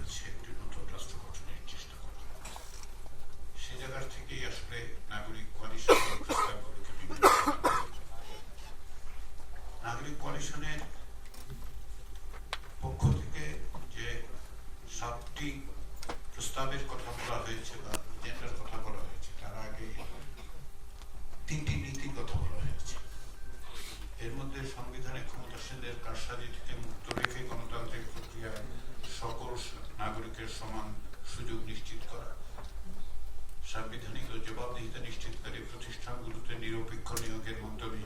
হচ্ছে একটি নতুন রাষ্ট্র গঠনের চেষ্টা করা। সে জায়গার থেকেই আসলে নাগরিক কোয়ালিশনের প্রস্তাবগুলোকে নাগরিক কোয়ালিশনের পক্ষ থেকে যে 7টি প্রস্তাবের কথা বলা হয়েছে বা এজেন্ডার কথা বলা হয়েছে, তার আগে 3টি নীতির কথা বলা হয়েছে। এর মধ্যে সংবিধানের ক্ষমতাসীনদের কারসাজি থেকে মুক্ত রেখে গণতান্ত্রিক প্রক্রিয়ায় সকল নাগরিকের সমান সুযোগ নিশ্চিত করা, সাংবিধানিক ও জবাবদিহিতা নিশ্চিতকারী প্রতিষ্ঠানগুলোতে নিরপেক্ষ নিয়োগের মাধ্যমে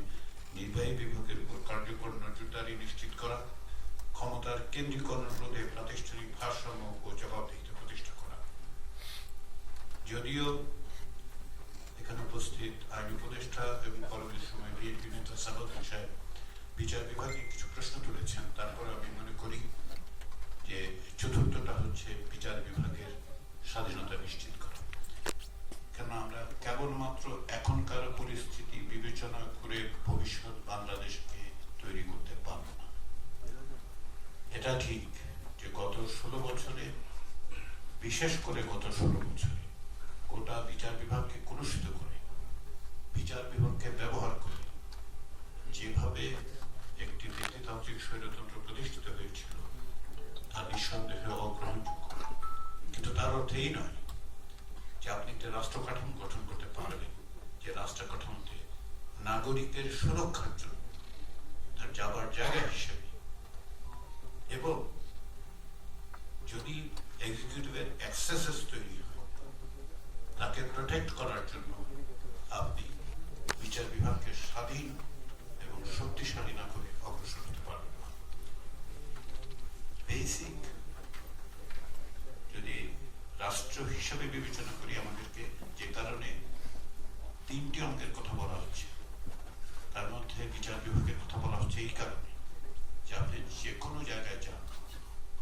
নির্বাহী বিভাগের উপর কার্যকর নজরদারি নিশ্চিত করা, ক্ষমতার কেন্দ্রীকরণ রোধে প্রাতিষ্ঠানিক ভারসাম্য ও জবাবদিহিতা প্রতিষ্ঠা করা। যদিও এখানে উপস্থিত আইন উপদেষ্টা এবং পরবর্তী সময় বিএনপি নেতা সালাউদ্দিন সাহেব বিচার বিভাগে কিছু প্রশ্ন তুলেছেন, তারপরে আমি মনে করি যে চতুর্থটা হচ্ছে বিচার বিভাগের স্বাধীনতা নিশ্চিত করা। কেন আমরা কেবলমাত্র এখনকার পরিস্থিতি বিবেচনা করে ভবিষ্যৎ বাংলাদেশকে তৈরি করতে পারব না। এটা ঠিক যে গত 16 বছরে, বিশেষ করে গত 16 বছরে গোটা বিচার বিভাগকে কলুষিত করে, বিচার বিভাগকে ব্যবহার করে যেভাবে একটি ব্যক্তিতান্ত্রিক স্বৈরতন্ত্র প্রতিষ্ঠিত হয়েছিল তা নিঃসন্দেহে অগ্রহণযোগ্য। কিন্তু তার অর্থ এই নয় যে আপনি একটা রাষ্ট্র কাঠামো গঠন করতে পারবেন যে রাষ্ট্র কাঠামোতে নাগরিকের সুরক্ষার জন্য তার যাবার জায়গা হিসেবে এবং যদি এক্সিকিউটিভের এক্সেসেস তৈরি হয় তাকে প্রোটেক্ট করার জন্য আপনি বিচার বিভাগকে স্বাধীন এবং শক্তিশালী না করে অগ্রসর হতে পারবেন না। বেসিক যদি রাষ্ট্র হিসেবে বিবেচনা করি, আমাদেরকে যে কারণে 3টি অঙ্কের কথা বলা হচ্ছে, তার মধ্যে বিচার বিভাগের কথা বলা হচ্ছে এই কারণে যে আপনি যে কোনো জায়গায় যান,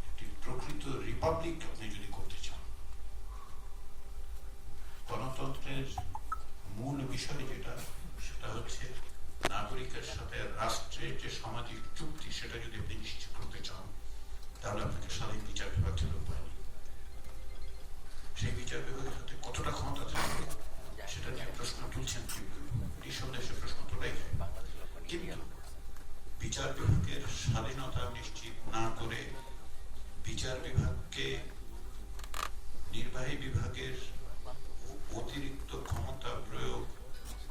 একটি প্রকৃত রিপাবলিক আপনি যদি করতে চান, গণতন্ত্রের মূল বিষয় যেটা, সেটা হচ্ছে নাগরিকের সাথে রাষ্ট্রের যে সামাজিক চুক্তি, সেটা যদি আপনি নিশ্চিত করতে চান, তাহলে আপনাকে স্বাধীন বিচার বিভাগ থেকে উপায় নেই। সেই বিচার বিভাগের হাতে কতটা ক্ষমতা থাকবে সেটা নিয়ে প্রশ্ন তুলছেন, নিঃসন্দেহে প্রশ্ন তোলাই যায়। কিন্তু বিচার বিভাগের স্বাধীনতা নিশ্চিত না করে বিচার বিভাগকে নির্বাহী বিভাগের অতিরিক্ত ক্ষমতা প্রয়োগ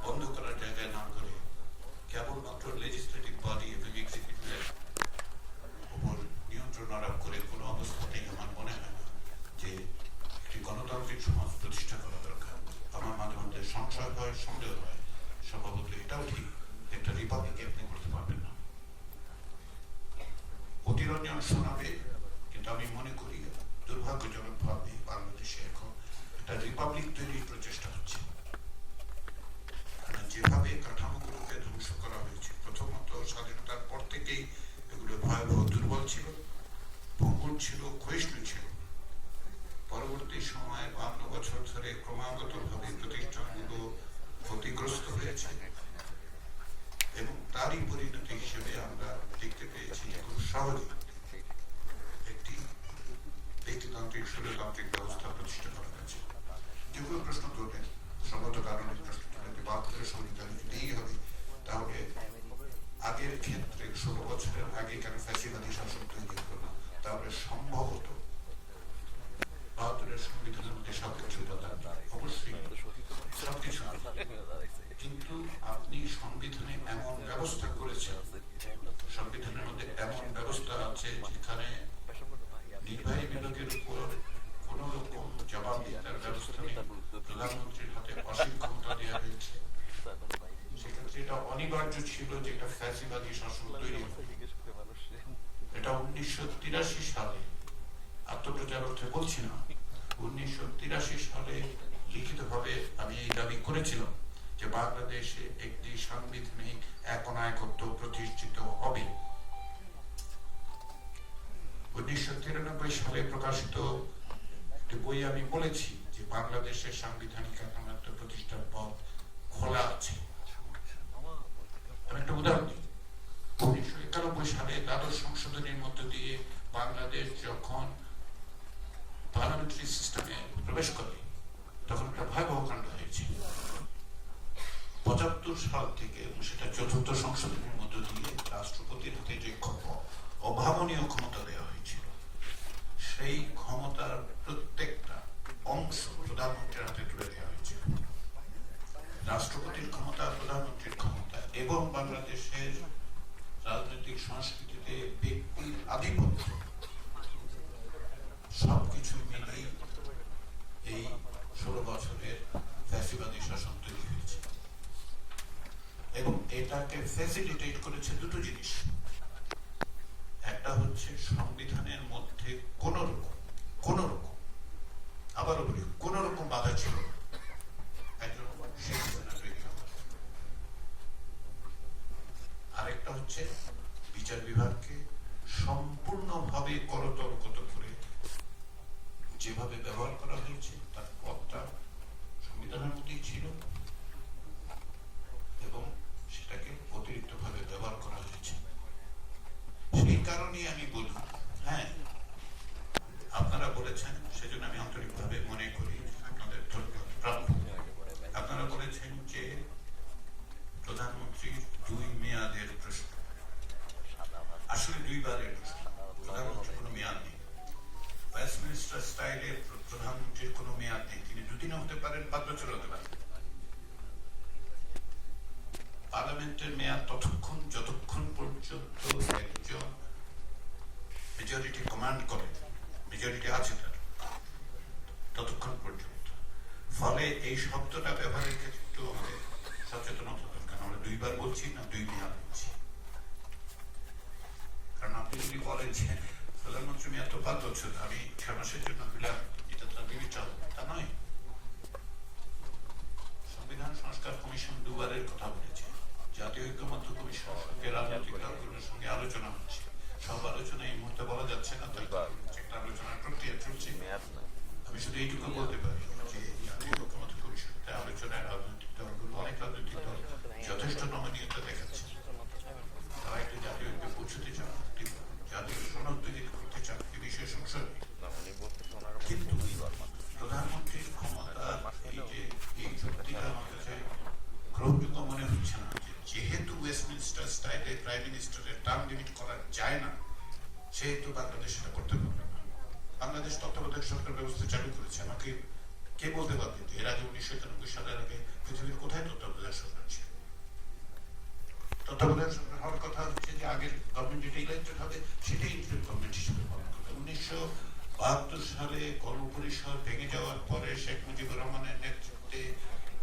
বন্ধ করার জায়গায় না করে কেবলমাত্র লেজিসলেটিভ বডি এবং এক্সিকিউটিভের উপর নিয়ন্ত্রণ আরোপ করে কোনো অবস্থাতেই আমার মনে হয় না যে একটি গণতান্ত্রিক সমাজ প্রতিষ্ঠা করা দরকার। আমার মাঝে মধ্যে সংশয় হয়, সন্দেহ হয়, সম্ভবত এটাও ঠিক, একটা রিপাবলিকে আপনি করতে পারবেন না। অতিরঞ্জন শোনাবে, কিন্তু আমি মনে করি দুর্ভাগ্যজনকভাবে বাংলাদেশে এখন একটা রিপাবলিক তৈরির প্রচেষ্টা হচ্ছে। যেভাবে কাঠামোগুলোকে ধ্বংস করা হয়েছে, প্রথমত স্বাধীনতার পর থেকেই এগুলো ভয়াবহ দুর্বল ছিল, ভঙ্গুর ছিল, ক্ষয়িষ্ণু ছিল। পরবর্তী সময়ে 52 বছর ধরে ক্রমাগতভাবে প্রতিষ্ঠানগুলো ক্ষতিগ্রস্ত হয়েছে এবং তারই পরিণতি হিসেবে আমরা দেখতে পেয়েছি যে খুব সহজে একটি ব্যক্তিতান্ত্রিক স্বৈরতান্ত্রিক ব্যবস্থা প্রতিষ্ঠা করা হয়েছে। যেগুলো প্রশ্ন তোলেন, সঙ্গত কারণে প্রশ্ন তোলেন যে 72 সংবিধান দিতেই হবে, তাহলে আগের ক্ষেত্রে 16 বছরের আগে কেন ফ্যাসিবাদী শাসন তৈরি হলো না? তাহলে সম্ভবত 72 সংবিধানের মধ্যে সবকিছু উপাদান, অবশ্যই সবকিছু, কিন্তু আপনি সংবিধানে এমন ব্যবস্থা করেছেন, সংবিধানের মধ্যে এমন ব্যবস্থা আছে যেখানে নির্বাহী বিভাগের উপর কোন রকম জবাবদিহিতার ব্যবস্থা নেই, প্রধানমন্ত্রীর হাতে অসীম ক্ষমতা দেওয়া হয়েছে। সেক্ষেত্রে এটা অনিবার্য ছিল যে একটা ফ্যাসিবাদী শাসন তৈরি হবে। এটা 1983 সালে, আত্মপ্রচার অর্থে বলছি না, 1983 সালে লিখিতভাবে আমি এই দাবি করেছিলাম যে বাংলাদেশে একটি সাংবিধানিক একনায়কত্ব প্রতিষ্ঠিত হবে। 1993 সালে প্রকাশিত একটি বই আমি বলেছি যে বাংলাদেশের সাংবিধানিক একনায়কত্ব প্রতিষ্ঠার পথ খোলা আছে। আমি একটা উদাহরণ দিই, 1991 সালে দ্বাদশ সংশোধনীর মধ্য দিয়ে বাংলাদেশ যখন পার্লামেন্টারি সিস্টেমে প্রবেশ করে তখন একটা ভয়াবহ কাণ্ড হয়েছে। ৭৫ সাল থেকে, এবং সেটা চতুর্থ সংশোধনের মধ্য দিয়ে রাষ্ট্রপতির হাতে যে অভাবনীয় ক্ষমতা দেওয়া হয়েছিল, সেই ক্ষমতার প্রত্যেকটা অংশ প্রধানমন্ত্রীর হাতে তুলে দেওয়া হয়েছিল। রাষ্ট্রপতির ক্ষমতা, প্রধানমন্ত্রীর ক্ষমতা এবং বাংলাদেশের রাজনৈতিক সংস্কৃতিতে ব্যক্তির আধিপত্য সবকিছু মিলিয়ে এই ১৬ বছরের ফ্যাসিবাদী শাসন তৈরি হয়েছে। এবং এটাকে ফ্যাসিলিটেট করেছে দুটো জিনিস। একটা হচ্ছে সংবিধানের মধ্যে কোন রকম আবারও বলি কোন রকম বাধা ছিল না একজন শেখ হাসিনা তৈরি হওয়ার। আরেকটা হচ্ছে বিচার বিভাগকে সম্পূর্ণভাবে করতলগত করে যেভাবে ব্যবহার করা হয়েছে তার পথটা সংবিধানের মধ্যেই ছিল এবং সেটাকে অতিরিক্ত ভাবে ব্যবহার করা হয়েছে। সেই কারণেই আমি বলি, হ্যাঁ আপনারা বলেছেন, সেজন্য আমি আন্তরিকভাবে মনে করি আপনাদের ধন্যবাদ। আপনারা বলেছেন যে প্রধানমন্ত্রীর ২ মেয়াদের প্রশ্ন, আসলে ২ বারের প্রশ্ন। প্রধানমন্ত্রীর কোনো মেয়াদ নেই, ওয়েস্টমিনিস্টার স্টাইলে প্রধানমন্ত্রীর কোনো মেয়াদ নেই। তিনি ২ দিনও হতে পারেন, ৫ বছর হতে পারেন। পার্লামেন্টের মেয়াদ ততক্ষণ যতক্ষণ পর্যন্ত একজন মেজরিটি কমান্ড করে, মেজরিটি আছে তার, ততক্ষণ পর্যন্ত। ফলে এই শব্দটা ব্যবহারের ক্ষেত্রে একটু আমাদের সচেতনতা দরকার। আমরা ২ বার বলছি না, ২ মেয়াদ বলছি। কারণ আপনি যদি বলেন যে প্রধানমন্ত্রী মেয়াদ তো ৫ বছর, আমি ৬ মাসের জন্য হইলাম, এটা তো বিবেচনা তা নয়। সংবিধান সংস্কার কমিশন ২ বারের কথা বলেছে। জাতীয় ঐক্যমত্য কমিশনের সঙ্গে রাজনৈতিক দলগুলোর সঙ্গে আলোচনা হচ্ছে। সব আলোচনা এই মুহূর্তে বলা যাচ্ছে না, তাই একটা আলোচনার প্রক্রিয়া চলছে। আমি শুধু এইটুকু বলতে পারি যে জাতীয় ঐক্যমত্য কমিশনের আলোচনায় রাজনৈতিক দলগুলো, অনেক রাজনৈতিক দল যথেষ্ট নমনীয়তা দেখাচ্ছে। তারা একটা জাতীয় ঐক্যে পৌঁছতে চান, জাতীয় সনদ তৈরি করতে চান, এ বিষয়ে সংশয় নেই। কিন্তু প্রধানমন্ত্রীর ক্ষমতা, এই যে এই চুক্তিটা আমার কাছে গ্রহণযোগ্য মনে হচ্ছে না। যেহেতু ওয়েস্টমিনিস্টার স্টাইলে প্রাইম মিনিস্টারের টার্ম লিমিট করা যায় না, সেহেতু বাংলাদেশ সেটা করতে পারবে না। বাংলাদেশ তত্ত্বাবধায়ক সরকার ব্যবস্থা চালু করেছে। আমাকে কে বলতে পারবে এর আগে ১৯৯৩ সালের আগে পৃথিবীর কোথায় তত্ত্বাবধায়ক সরকার ছিল? তত্ত্বাবধায়ক সরকার হওয়ার কথা হচ্ছে যে আগের গভর্নমেন্ট যেটা ইলেক্টেড হবে সেটাই ইন্টারিম গভর্নমেন্ট হিসেবে পালন করবে। ১৯৭২ সালে গণপরিষদ ভেঙে যাওয়ার পরে শেখ মুজিবুর রহমানের নেতৃত্বে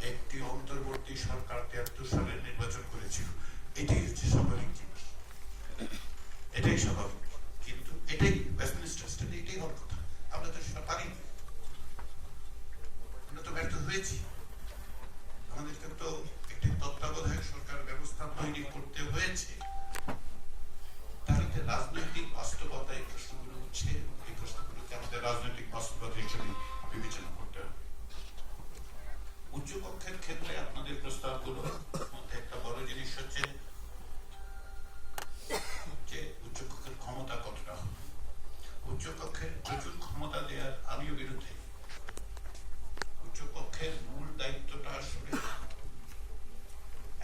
একটি অন্তর্বর্তী সরকার ৭৩ সালে নির্বাচন করেছিল। এটাই হচ্ছে স্বাভাবিক জিনিস, এটাই স্বাভাবিক। কিন্তু এটাই ওয়েস্টমিনিস্টার স্টাইলে এটাই হওয়ার কথা। আমরা তো সেটা পারি, আমরা তো ব্যর্থ হয়েছি। আমাদেরকে তো একটি তত্ত্বাবধায়ক সরকার ব্যবস্থা তৈরি করতে হয়েছে। তাহলে রাজনৈতিক বাস্তবতা এই প্রশ্নগুলো উঠছে, এই প্রশ্নগুলোকে আমাদের রাজনৈতিক বাস্তবতা হিসেবে বিবেচনা করতে হবে। উচ্চকক্ষের ক্ষেত্রে আপনাদের প্রস্তাবগুলোর মধ্যে একটা বড় জিনিস হচ্ছে যে উচ্চকক্ষের ক্ষমতা কতটা হবে। উচ্চকক্ষের প্রচুর ক্ষমতা দেওয়ার আমিও বিরুদ্ধে। উচ্চকক্ষের মূল দায়িত্বটা আসলে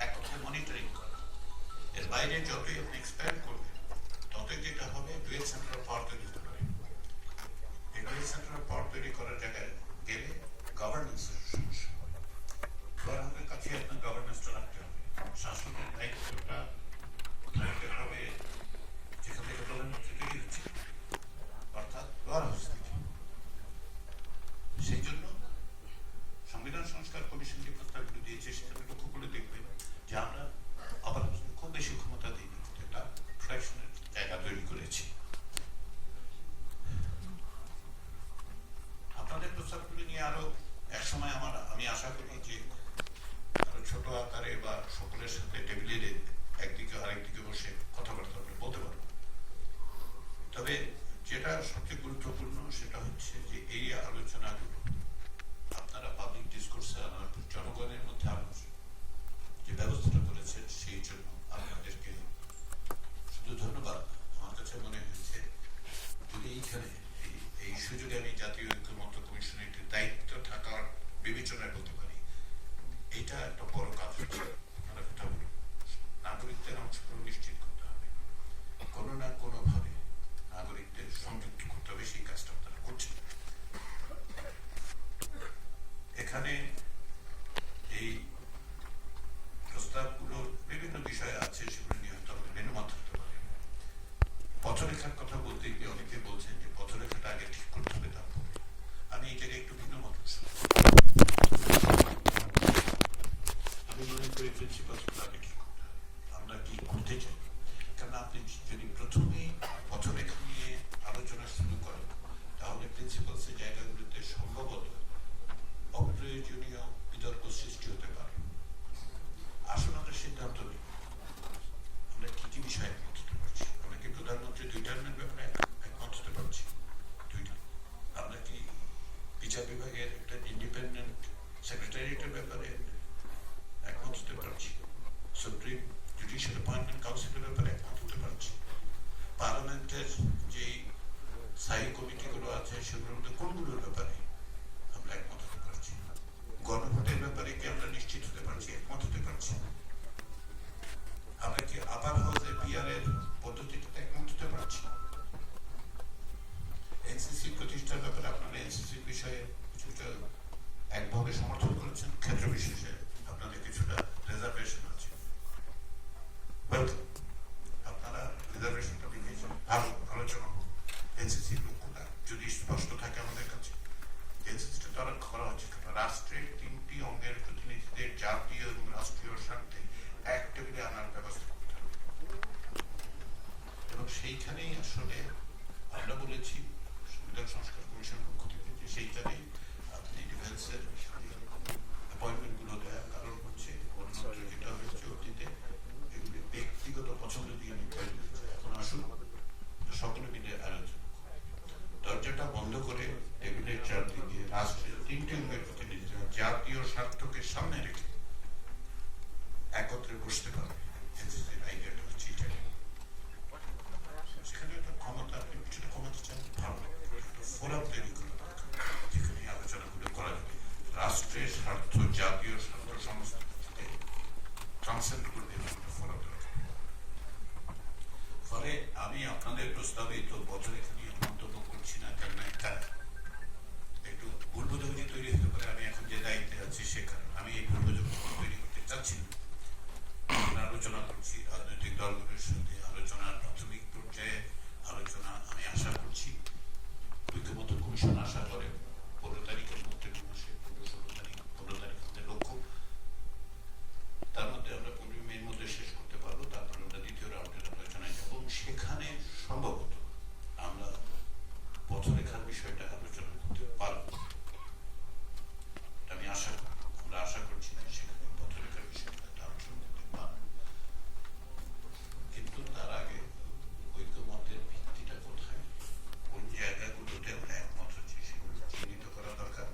এক অর্থে মনিটরিং করা। এর বাইরে যতই আপনি এক্সপ্যান্ড করবেন ততই যেটা হবে ডুয়েল সেন্টার অফ পাওয়ার তৈরি হতে পারে। এই ডুয়েল সেন্টার অফ পাওয়ার তৈরি করার জায়গায় গেলে গভর্নেন্সের সমস্যা। গভর্নমেন্টের কাছে আপনার গভর্নেন্সটা রাখতে হবে, শাসনের দায়িত্বটা রাখতে হবে যেখান থেকে প্রধানমন্ত্রী তৈরি হচ্ছে, অর্থাৎ লোয়ার হাউস থেকে। সেই জন্য সংবিধান সংস্কার কমিশন যে প্রস্তাবগুলো দিয়েছে সেখানে লক্ষ্য করে দেখবেন যে আমরা আবার খুব বেশি ক্ষমতা দিইনি, একটা প্রোটেকশনের জায়গা তৈরি করেছি। আপনাদের প্রস্তাবগুলি নিয়ে আরো এক সময় আমি আশা করি যে ছোট আকারে বা সকলের সাথে টেবিলে একদিকে আরেকদিকে বসে কথাবার্তা বলতে পারবো। তবে যেটা সবচেয়ে গুরুত্বপূর্ণ সেটা হচ্ছে যে এই আলোচনাগুলো আপনারা পাবলিক ডিসকোর্সে আনার, জনগণের মধ্যে আনার যে ব্যবস্থাটা করেছেন সেই জন্য আপনাদেরকে শুধু ধন্যবাদ। আমার কাছে মনে হয়েছে যদি এইখানে এই সুযোগে আমি জাতীয় ঐক্যমত্য বিবেচনায় বলতে পারি এটা একটা বড় কাজ হচ্ছে। আপনারা কথা বলুন, নাগরিকদের অংশগ্রহণ নিশ্চিত করতে হবে, কোনো না কোনো ভাবে নাগরিকদের সংযুক্ত করতে হবে, সেই কাজটা আপনারা করছেন। এখানে এই প্রস্তাবগুলোর বিভিন্ন বিষয় আছে, সেগুলো নিয়ে হয়তো মেনুমত হতে পারে। পথরেখার কথা বলতে গিয়ে অনেকে বলছেন যে পথরেখাটা আগে ঠিক করতে হবে, তারপর আমি এই জায়গায় একটু ভিন্ন মত। আমি মনে করি প্রিন্সিপালসগুলো আগে ঠিক করতে হবে, আমরা কি করতে চাই। কারণ আপনি যদি প্রথমেই পথরেখা নিয়ে আলোচনা শুরু করেন, তাহলে প্রিন্সিপালসের জায়গাগুলোতে সম্ভবত অপ্রয়োজনীয় বিতর্ক সৃষ্টি হতে পারে। আসলে আমরা সিদ্ধান্ত নিই আমরা কি কি বিষয়ে একমত হতে পারছি। আমরা কি প্রধানমন্ত্রী 2 টার্মের ব্যাপারে একমত হতে পারছি? 2টা। আমরা কি বিচার বিভাগের একটা ইন্ডিপেন্ডেন্ট সেক্রেটারিয়েটের ব্যাপারে একমত হতে পারছি? সুপ্রিম জুডিশিয়াল অ্যাপয়েন্টমেন্ট কাউন্সিলের ব্যাপারে একমত হতে পারছি? পার্লামেন্টের যে স্থায়ী কমিটিগুলো আছে সেগুলোর মধ্যে কোনগুলোর ব্যাপারে আমরা একমত হতে পারছি? গণভোটের ব্যাপারে কি আমরা নিশ্চিত হতে পারছি, একমত হতে পারছি? আমরা কি আপার হাউসে পিআর এর পদ্ধতিতে একমত হতে পারছি? এনসিসি প্রতিষ্ঠার ব্যাপারে আপনারা এনসিসি বিষয়ে কিছুটা একভাবে সমর্থন করেছেন, ক্ষেত্র বিশেষে আপনাদের কিছুটা রিজার্ভেশন আছে। ওয়েলকাম, আপনারা রিজার্ভেশনটা দেখিয়েছেন, ভালো আলোচনা হোক। এনসিসির লক্ষ্যটা যদি স্পষ্ট থাকে আমাদের কাছে, এনসিসিটা তারা করা হচ্ছে রাষ্ট্রের 3টি অঙ্গের প্রতিনিধিদের জাতীয় এবং রাষ্ট্রীয় স্বার্থে এক টেবিলে আনার ব্যবস্থা করতে হবে। এবং সেইখানেই আসলে আমরা বলেছি সংবিধান সংস্কার কমিশন পক্ষ থেকে যে সেইখানেই আপনি ডিফেন্সের অ্যাপয়েন্টমেন্ট গুলো দেওয়ার কারণ হচ্ছে অন্যত্র যেটা হয়েছে অতীতে এগুলি ব্যক্তিগত পছন্দ দিয়ে নির্ধারিত হয়েছে। এখন আসুন সকলে মিলে আলোচনা, দরজাটা বন্ধ করে টেবিলের চারদিকে রাষ্ট্রের 3টি অঙ্গের প্রতিনিধিরা জাতীয় স্বার্থকে সামনে রেখে একত্রে বসতে পারবে। আইডিয়াটা হচ্ছে সেখানে একটা ক্ষমতা, আপনি কিছুটা ক্ষমতা চান, ভালো ফোরাম তৈরি করা দরকার, যেখানে আলোচনাগুলো করা যাবে। রাষ্ট্রের স্বার্থ, জাতীয় স্বার্থ সমস্ত ট্রান্সেন্ড করবে ফোরাম দরকার। ফলে আমি আপনাদের প্রস্তাবে তো বছরেখা নিয়ে মন্তব্য করছি না, কারণ একটা একটু ভুল বোঝাবুঝি তৈরি হতে পারে। আমি এখন যে দায়িত্বে আছি সে কারণে আমি এই ভুল বোঝাবুঝি তৈরি করতে চাচ্ছি না। আমরা আলোচনা করছি রাজনৈতিক দলগুলোর সাথে, আলোচনার প্রাথমিক পর্যায়ে আলোচনা আমি আশা করছি ঐক্যমত্য কমিশন আশা করে 15 তারিখের মধ্যে, মাসে 15-16 তারিখ, 15 তারিখ আমাদের লক্ষ্য। তার মধ্যে আমরা 15 মের মধ্যে শেষ করতে পারবো। তারপরে আমরা দ্বিতীয় রাউন্ডের আলোচনায় যাব, সেখানে সম্ভবত আমরা পথরেখার বিষয়টা আলোচনা করতে পারবো। আমি আশা করি, আমরা আশা করছি যে সেখানে পথরেখার বিষয়টা আলোচনা করতে পারবো। কিন্তু তার আগে ঐক্যমতের ভিত্তিটা কোথায়, কোন জায়গাগুলোতে আমরা একমত হচ্ছি সেগুলো চিহ্নিত করা দরকার।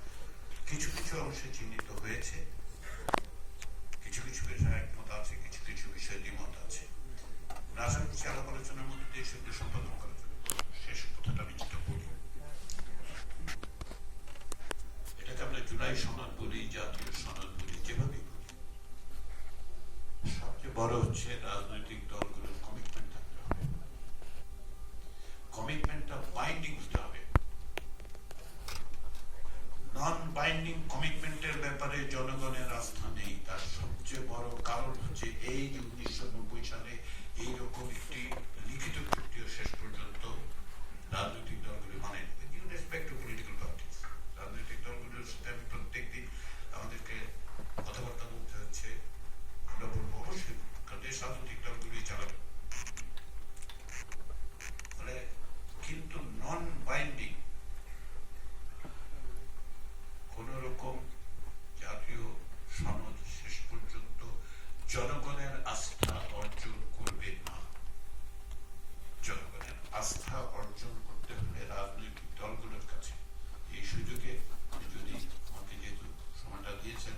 কিছু কিছু অংশে চিহ্নিত হয়েছে, কিছু কিছু বিষয়ে একমত আছে, কিছু কিছু বিষয়ে দ্বিমত আছে। আশা করছি আলাপ আলোচনার মধ্যে দিয়ে সেগুলো সম্পাদন করা যাবে। শেষ কথাটা আমি যেটা বলি, এটাকে আমরা জুলাই সনদ বলি, জাতীয় সনদ বলি, যেভাবেই বলি, সবচেয়ে বড় হচ্ছে রাজনৈতিক দলগুলোর কমিটমেন্ট থাকতে হবে। কমিটমেন্টটা বাইন্ডিং হতে হবে। নন বাইন্ডিং কমিটমেন্টের ব্যাপারে জনগণের আস্থা নেই। তার সবচেয়ে বড় কারণ হচ্ছে এই যে 1990 সালে এইরকম একটি লিখিত চুক্তিও শেষ পর্যন্ত রাজনৈতিক দলগুলো মানে রেসপেক্ট টু পলিটিক্যাল পার্টিস, রাজনৈতিক দলগুলোর সাথে আমি প্রত্যেকদিন আমাদেরকে কথাবার্তা বলতে হচ্ছে। আমরা বলবো অবশ্যই, কারণ দেশ রাজনৈতিক দলগুলোই চালাবে। ফলে কিন্তু নন বাইন্ডিং কোন রকম জাতীয় সনদ শেষ পর্যন্ত জনগণের আস্থা অর্জন করবে না। জনগণের আস্থা অর্জন করতে হলে রাজনৈতিক দলগুলোর কাছে এই সুযোগে যদি আমাকে যেহেতু সময়টা দিয়েছেন